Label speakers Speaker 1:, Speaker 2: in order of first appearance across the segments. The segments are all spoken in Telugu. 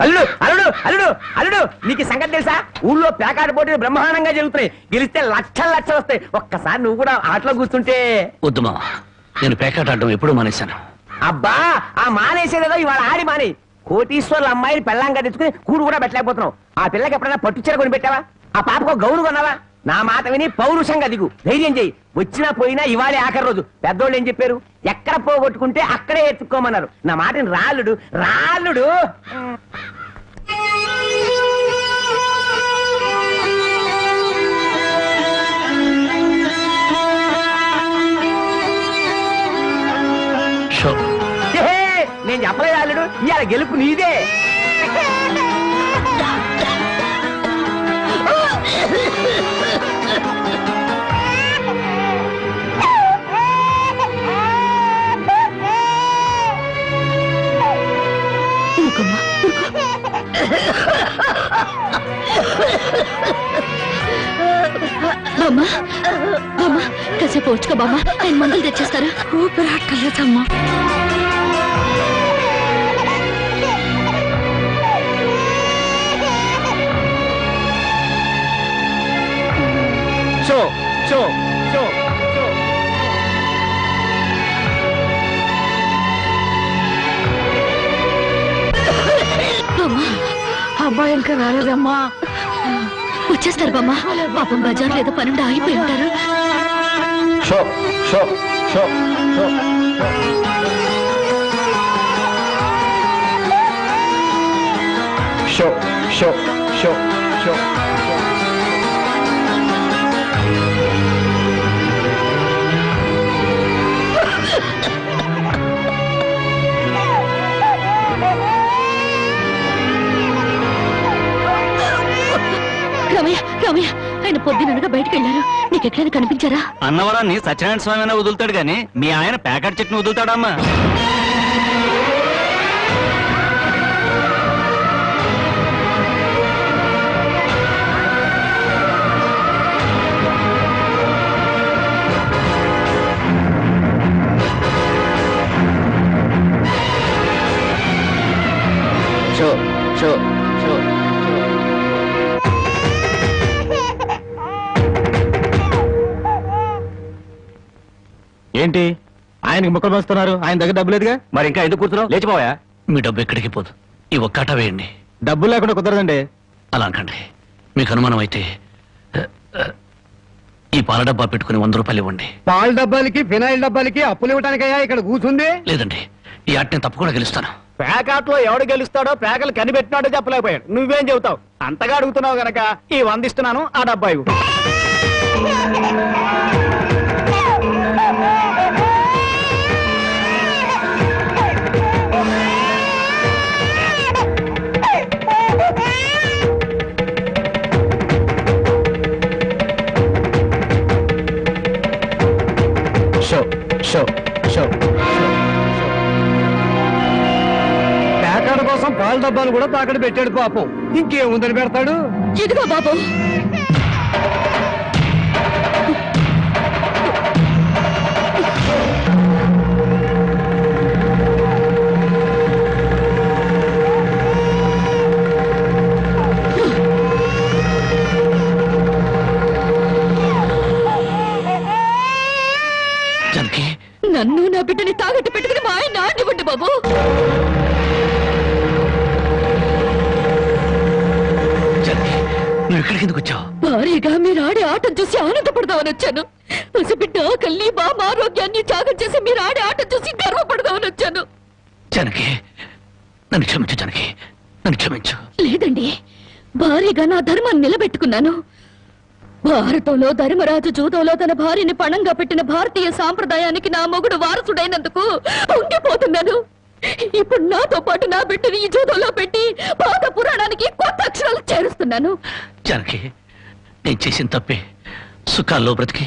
Speaker 1: అల్లుడు అల్లుడు అల్లుడు అల్లుడు నీకు సంగతి తెలుసా? ఊళ్ళో పేకాట పోటీలు బ్రహ్మాండంగా జరుగుతున్నాయి. గెలిస్తే లక్షలు లక్షలు వస్తాయి. ఒక్కసారి నువ్వు కూడా ఆటలో కూర్చుంటే.
Speaker 2: వద్దుమా, నేను పేకాట ఆడడం ఎప్పుడూ మానేశాను.
Speaker 1: అబ్బా ఆ మానేసేదేదో ఇవాళ ఆడి మానే. కోటీశ్వర్ల అమ్మాయిని పెళ్ళంగా తెచ్చుకుని కూడు కూడా పెట్టలేకపోతున్నావు. ఆ పిల్లకి ఎప్పుడైనా పట్టుచీర కొని పెట్టావా? ఆ పాపకు గౌను కొన్నావా? నా మాట విని పౌరుషంగా దిగు, ధైర్యం చెయ్యి. వచ్చినా పోయినా ఇవాళే ఆఖరి రోజు. పెద్దోళ్ళు ఏం చెప్పారు? ఎక్కడ పోగొట్టుకుంటే అక్కడే ఎత్తుక్కోమన్నారు. నా మాటని రాళ్ళుడు రాళ్ళుడు. నేను చెప్పలేదు రాళ్ళుడు, ఇవాళ గెలుపు నీదే.
Speaker 3: బామ్మా బామ్మా కాసేపు వచ్చుకో బామ్మా, ఆయన మందులు తెచ్చేస్తారు. ఊపిరాటలేదమ్మా.
Speaker 1: షో షో షో షో.
Speaker 3: అబ్బాయి ఇంకా రాలేదమ్మా. వచ్చేస్తారు బామ్మా. పాపం బజార్లో ఏదో పనుండి ఆగిపోయి ఉంటారు.
Speaker 1: Show show show show show show show.
Speaker 3: Ramayya Ramayya, ఆయన పొద్దుననగా బయటకు వెళ్ళారు. నీకెక్కడైనా కనిపించారా?
Speaker 2: అన్నవరాన్ని సత్యనారాయణ స్వామి అయినా వదులుతాడు గాని మీ ఆయన ప్యాకెట్ చెట్టును వదులుతాడమ్మా.
Speaker 1: Show show show. ఏంటి ఆయనకి ముక్కలు పంచుతున్నారు? ఆయన దగ్గర డబ్బు లేదుగా.
Speaker 2: మరి ఇంకా ఎందుకు కూర్చున్నావు? లేచిపోయా. మీ డబ్బు ఎక్కడికి పోదు. ఈ ఒక్కట వేయండి.
Speaker 1: డబ్బులు లేకుండా కుదరదండి.
Speaker 2: అలా అనకండి. మీకు అనుమానం అయితే ఈ పాల డబ్బా పెట్టుకుని 100 రూపాయలు ఇవ్వండి.
Speaker 1: పాల డబ్బాలకి ఫినాయిల్ డబ్బాలకి అప్పులు ఇవ్వడానికయ్యా ఇక్కడ కూర్చుంది.
Speaker 2: లేదండి, ఈ ఆట నేను తప్పకుండా గెలుస్తాను.
Speaker 1: పేకాట్లో ఎవడు గెలుస్తాడో పేకలు కనిపెట్టినాడో చెప్పలేకపోయాడు. నువ్వేం చెబుతావు? అంతగా అడుగుతున్నావు గనక ఈ 100 ఇస్తున్నాను, ఆ డబ్బా ఇవ్వు. Show show show. పేకాడ కోసం పాల డబ్బాలు కూడా తాకడ పెట్టాడు పాపం. ఇంకేముందని పెడతాడు?
Speaker 3: ఇదిగో బాబు. నన్ను నా బిడ్డని తాగట్టు పెట్టుకుని మా ఆయన ఆడివ్వండి బాబు.
Speaker 2: నువ్వు ఇక్కడికి ఎందుకు వచ్చావు?
Speaker 3: భారీగా మీరు ఆడే ఆటం చూసి ఆనందపడదామని వచ్చాను. పసిబిడ్డ ఆకలిని బామ్మ ఆరోగ్యాన్ని త్యాగం చేసి మీరు ఆడే ఆటం చూసి గర్వపడదామని వచ్చాను.
Speaker 2: జనకి, నన్ను క్షమించు. జనకి, నన్ను క్షమించు.
Speaker 3: లేదండి, భారీగా నా ధర్మాన్ని నిలబెట్టుకున్నాను. భారతంలో ధర్మరాజు జూదంలో తన భార్యని పణంగా పెట్టిన భారతీయ సాంప్రదాయానికి నా మొగుడు వారసుడైనందుకు ఉండిపోతున్నాను. ఇప్పుడు నాతో పాటు నా బిడ్డని ఈ జూదంలో పెట్టి పాత పురాణానికి కొత్త అక్షరాలు చేరుస్తున్నాను.
Speaker 2: జనకి, నేను చేసిన తప్పే. సుఖాల్లో బ్రతికి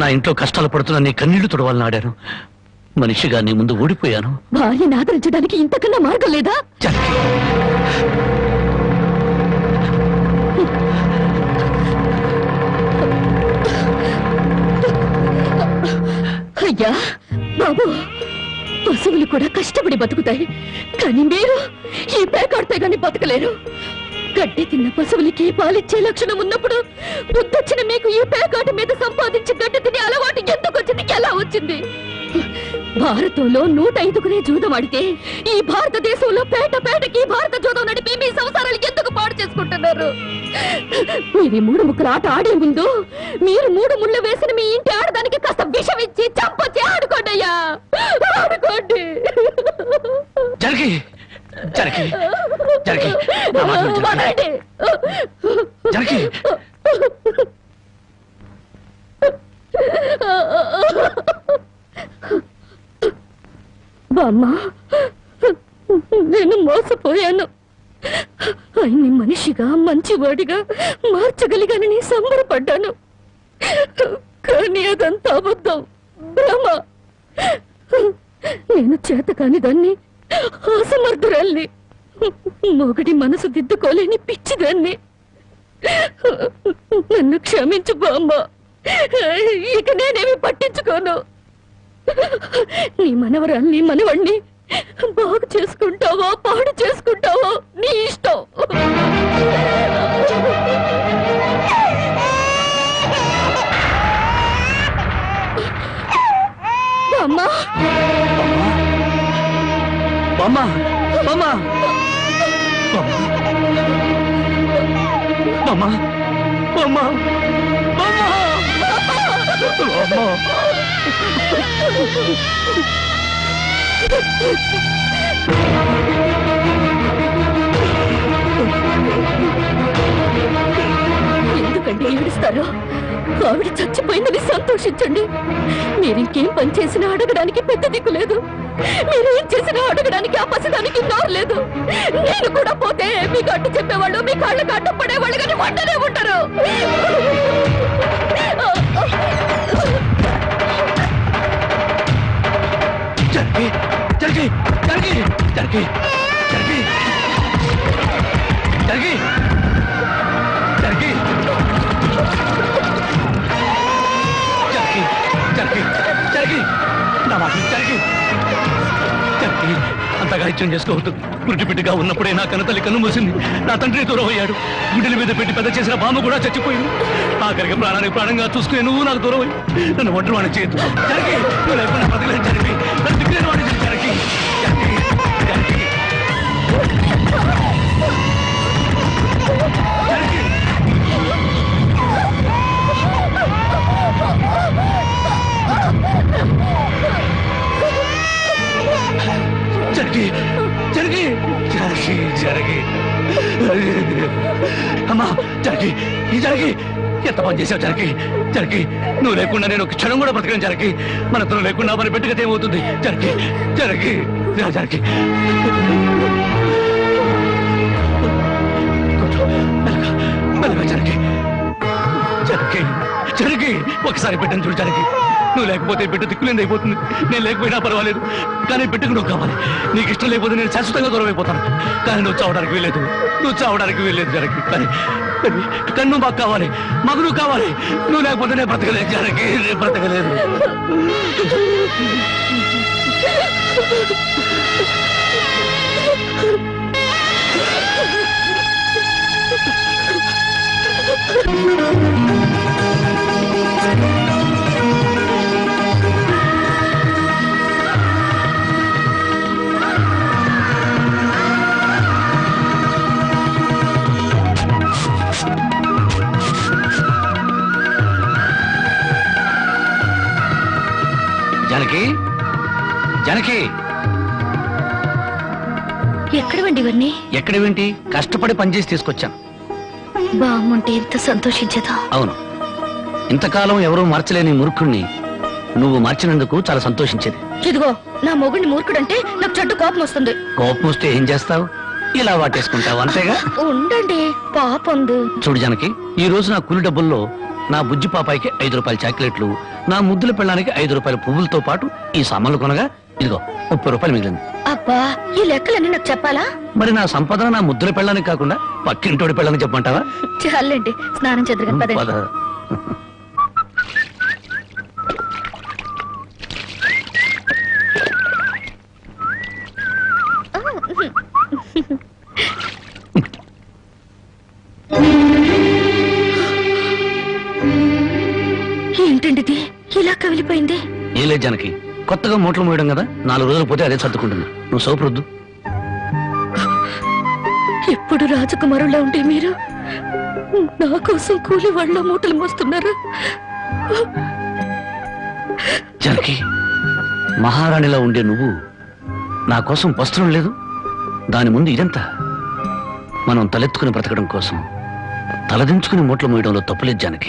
Speaker 2: నా ఇంట్లో కష్టాలు పడుతున్నా నీ కన్నీళ్లు తుడవాలని ఆడాను. మనిషిగా నీ ముందు ఓడిపోయాను.
Speaker 3: భార్యని ఆదరించడానికి ఇంతకన్నా మార్గం లేదా?
Speaker 2: జనకి,
Speaker 3: అయ్యా బాబు, పశువులు కూడా కష్టపడి బతుకుతాయి, కానీ మీరు ఈ పేకాడితే గాని బతకలేరు. గడ్డి తిన్న పశువులకి పాలిచ్చే లక్షణం ఉన్నప్పుడు బుద్ధొచ్చిన మీకు ఈ పేకాట మీద సంపాదించి గడ్డి తినే అలవాటు ఎందుకు వచ్చింది, ఎలా వచ్చింది? భారతంలో 105 జూదం ఆడితే ఈ భారతదేశంలో పేటకి భారత జూదం నడిపి మీ సంసారాలు ఎందుకు పాడు చేసుకుంటున్నారు? మీరు 3 ముక్కల ఆట ఆడే ముందు మీరు 3 ముళ్ళు వేసిన మీ ఇంటి ఆడదానికి కాస్త విషం ఇచ్చి చంపొచ్చి ఆడుకోండి అయ్యా, ఆడుకోండి.
Speaker 2: జరిగి జరిగి జరిగి నా మాట విను,
Speaker 3: వదలండి.
Speaker 2: జరిగి
Speaker 3: బామ్మ, నేను మోసపోయాను. ఆయన్ని మనిషిగా మంచివాడిగా మార్చగలిగానని సంబరపడ్డాను, కానీ అదంతా అబద్ధం, భ్రమ. నేను చేతకాని దాన్ని, అసమర్థురాల్ని, మొగడి మనసు దిద్దుకోలేని పిచ్చిదాన్ని. నన్ను క్షమించు బామ్మ, ఇక నేనేమి పట్టించుకోను. నీ మనవరాల్ని మనవణ్ణి బాగు చేసుకుంటావో పాడు చేసుకుంటావో నీ ఇష్టం. అమ్మా
Speaker 2: బామ్మ బామ్మ బామ్మ బామ్మ బామ్మ
Speaker 3: ఎందుకంటే ఏడుస్తారు? ఆవిడ చచ్చిపోయిందని సంతోషించండి. మీరింకేం పని చేసినా అడగడానికి పెద్ద దిక్కు లేదు, మీరేం చేసినా అడగడానికి ఆ పసిదానికి నోరు లేదు. నేను కూడా పోతే మీకు అడ్డు చెప్పేవాళ్ళు, మీ కాళ్ళకి అడ్డం పడేవాళ్ళు కానీ వంటనే ఉంటారు.
Speaker 2: జరిగి జరిగి జరిగి జరిగి జరిగి జరిగి జరిగి జరిగి జరిగి నా మాట జరిగి జరిగి అంతగా ఇచ్చం చేసుకోవద్దు. గుడ్డిపిట్టిగా ఉన్నప్పుడే నా కన్నతల్లి కన్ను మూసింది, నా తండ్రి దూరం అయ్యాడు, గుండెల మీద పెట్టి పెద్ద చేసిన బామ్మ కూడా చచ్చిపోయింది. ఆఖరికి ప్రాణానికి ప్రాణంగా చూసుకునే నువ్వు నాకు దూరం అయ్యి నన్ను ఒంటరి వాడిని చేయొద్దు. జరిగి నువ్వు లేకుండా బతకలేదు. జరిగి నన్ను దిక్కులేని వాడిని జరిగి జరిగి జరిగి జరిగి జరిగి జరిగి జరిగి జరిగి అమ్మా జరిగి జరిగి ఎంత పని చేసావు జరిగి జరిగి నువ్వు లేకుండా నేను ఒక క్షణం కూడా బ్రతకను జరిగి మనతో లేకుండా మన బిడ్డగత ఏమవుతుంది జరిగి జరిగి జరిగి జరిగి జరిగి జరిగి ఒకసారి బిడ్డను చూడు జరిగి నువ్వు లేకపోతే బిడ్డ దిక్కులేని అయిపోతుంది. నేను లేకపోయినా పర్వాలేదు, కానీ బిడ్డకు నువ్వు కావాలి. నీకు ఇష్టం లేకపోతే నేను శాశ్వతంగా దూరం అయిపోతాను, కానీ నువ్వు చావడానికి వీల్లేదు, నువ్వు చావడానికి వీల్లేదు జరిగి. కానీ కన్ను మాకు కావాలి, మాకు నువ్వు కావాలి. నువ్వు లేకపోతే నేను బ్రతకలేదు జరిగి, నేను బ్రతకలేదు. జానకి జానకి
Speaker 3: ఎక్కడవండి ఇవన్నీ?
Speaker 2: ఎక్కడేంటి, కష్టపడి పనిచేసి తీసుకొచ్చాను.
Speaker 3: బామ్మంటే ఎంత సంతోషించదా?
Speaker 2: అవును, ఇంతకాలం ఎవరూ మార్చలేని మూర్ఖుణ్ణి నువ్వు మార్చినందుకు చాలా సంతోషించేది.
Speaker 3: ఇదిగో నా మొగుడిని మూర్ఖుడంటే నాకు చెడ్డ కోపం వస్తుంది.
Speaker 2: కోపం వస్తే ఏం చేస్తావు? ఇలా వాటేసుకుంటావు అంతేగా.
Speaker 3: ఉండండి, పాపందు.
Speaker 2: చూడు జానకి, ఈ రోజు నా కూలి డబ్బుల్లో నా బుజ్జి పాపాయికి 5 రూపాయల చాక్లెట్లు, నా ముద్దుల పెళ్ళానికి 5 రూపాయల పువ్వులతో పాటు ఈ సామాన్లు కొనగా ఇదిగో 30 రూపాయలు మిగిలింది.
Speaker 3: అబ్బా, ఈ లెక్కలన్నీ నాకు చెప్పాలా?
Speaker 2: మరి నా సంపద నా ముద్దుల పెళ్ళానికి కాకుండా పక్కింటోడి పెళ్ళానికి చెప్పమంటావా?
Speaker 3: చాలండి, స్నానం చేద్దరు పదండి.
Speaker 2: పద.
Speaker 3: ఏంటండిది ఇలా కవిలిపోయింది?
Speaker 2: ఏ లేదు జానకి, కొత్తగా మూటలు మోయడం కదా, 4 రోజులు పోతే అదే సర్దుకుంటుంది. నువ్వు సోపరొద్దు.
Speaker 3: ఎప్పుడు రాజకుమారులా ఉంటే మీరు నా కోసం కూలి వాళ్ళ మూటలు మోస్తున్నారు.
Speaker 2: జానకి, మహారాణిలా ఉండే నువ్వు నా కోసం వస్త్రం లేదు, దాని ముందు ఇదంతా. మనం తలెత్తుకుని బ్రతకడం కోసం తలదించుకుని మూటలు మోయడంలో తప్పులేదు జానకి.